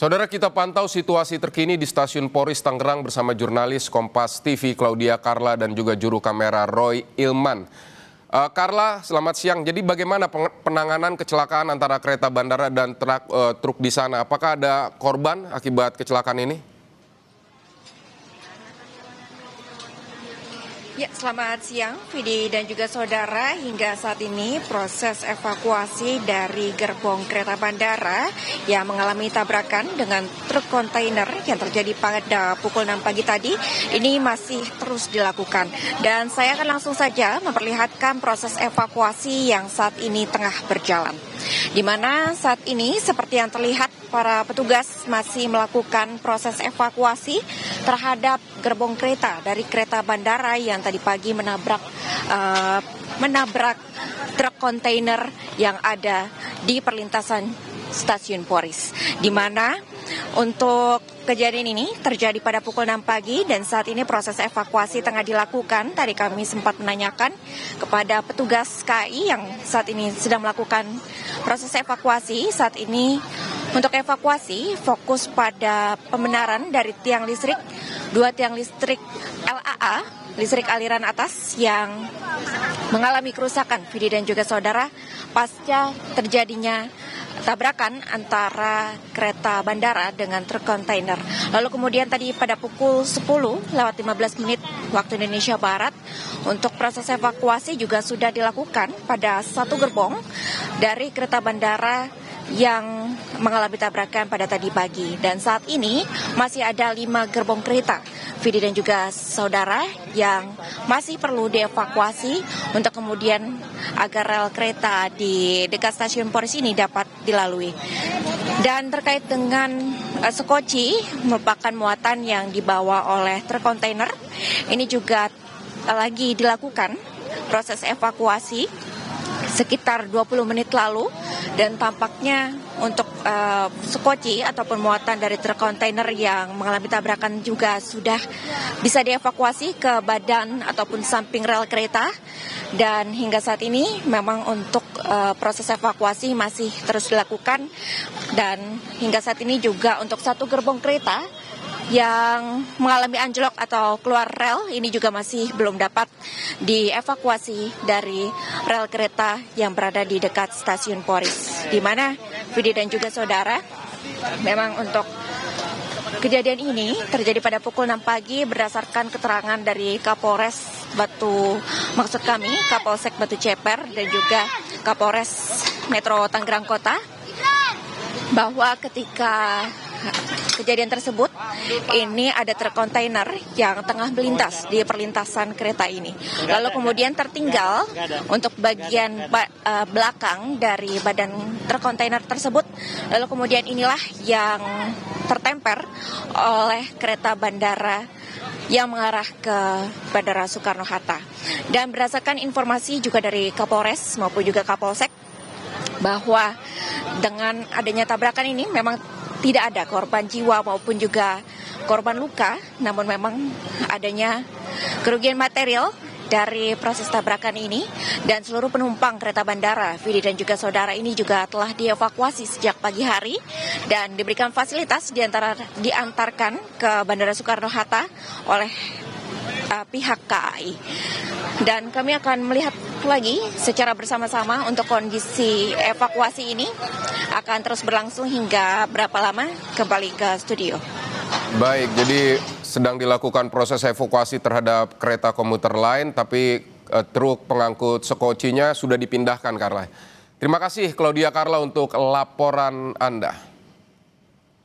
Saudara, kita pantau situasi terkini di Stasiun Poris Tangerang bersama jurnalis Kompas TV Claudia Carla dan juga juru kamera Roy Ilman. Carla, selamat siang. Jadi bagaimana penanganan kecelakaan antara kereta bandara dan truk di sana? Apakah ada korban akibat kecelakaan ini? Ya, selamat siang, Vidi dan juga saudara. Hingga saat ini proses evakuasi dari gerbong kereta bandara yang mengalami tabrakan dengan truk kontainer yang terjadi pada pukul 6 pagi tadi ini masih terus dilakukan. Dan saya akan langsung saja memperlihatkan proses evakuasi yang saat ini tengah berjalan. Di mana saat ini seperti yang terlihat para petugas masih melakukan proses evakuasi terhadap gerbong kereta dari kereta bandara yang tadi pagi menabrak truk kontainer yang ada di perlintasan Stasiun Poris. Di mana untuk kejadian ini terjadi pada pukul 6 pagi dan saat ini proses evakuasi tengah dilakukan. Tadi kami sempat menanyakan kepada petugas KAI yang saat ini sedang melakukan proses evakuasi. Saat ini untuk evakuasi fokus pada pembenaran dari tiang listrik, 2 tiang listrik LAA, listrik aliran atas yang mengalami kerusakan, Vidi dan juga saudara, pasca terjadinya tabrakan antara kereta bandara dengan truk kontainer. Lalu kemudian tadi pada pukul 10:15 waktu Indonesia Barat, untuk proses evakuasi juga sudah dilakukan pada satu gerbong dari kereta bandara yang mengalami tabrakan pada tadi pagi. Dan saat ini masih ada 5 gerbong kereta, Vidi dan juga saudara, yang masih perlu dievakuasi untuk kemudian agar rel kereta di dekat Stasiun Poris ini dapat dilalui. Dan terkait dengan sekoci merupakan muatan yang dibawa oleh truk kontainer, ini juga lagi dilakukan proses evakuasi sekitar 20 menit lalu, dan tampaknya untuk sekoci ataupun muatan dari truk kontainer yang mengalami tabrakan juga sudah bisa dievakuasi ke badan ataupun samping rel kereta. Dan hingga saat ini memang untuk proses evakuasi masih terus dilakukan, dan hingga saat ini juga untuk satu gerbong kereta yang mengalami anjlok atau keluar rel ini juga masih belum dapat dievakuasi dari rel kereta yang berada di dekat Stasiun Poris. Di mana Vidi dan juga saudara, memang untuk kejadian ini terjadi pada pukul 6 pagi berdasarkan keterangan dari Kapolres Kapolsek Batu Ceper dan juga Kapolres Metro Tangerang Kota, bahwa ketika kejadian tersebut, ini ada truk kontainer yang tengah melintas di perlintasan kereta ini. Lalu kemudian tertinggal untuk bagian belakang dari badan truk kontainer tersebut. Lalu kemudian inilah yang tertemper oleh kereta bandara yang mengarah ke Bandara Soekarno-Hatta. Dan berdasarkan informasi juga dari Kapolres maupun juga Kapolsek, bahwa dengan adanya tabrakan ini memang tidak ada korban jiwa maupun juga korban luka, namun memang adanya kerugian material dari proses tabrakan ini, dan seluruh penumpang kereta bandara, Vidi dan juga saudara, ini juga telah dievakuasi sejak pagi hari dan diberikan fasilitas diantarkan ke Bandara Soekarno-Hatta oleh pihak KAI. Dan kami akan melihat lagi secara bersama-sama untuk kondisi evakuasi ini akan terus berlangsung hingga berapa lama kembali ke studio. Baik, jadi sedang dilakukan proses evakuasi terhadap kereta komuter lain, tapi truk pengangkut sekocinya sudah dipindahkan, Carla. Terima kasih Claudia Carla untuk laporan Anda.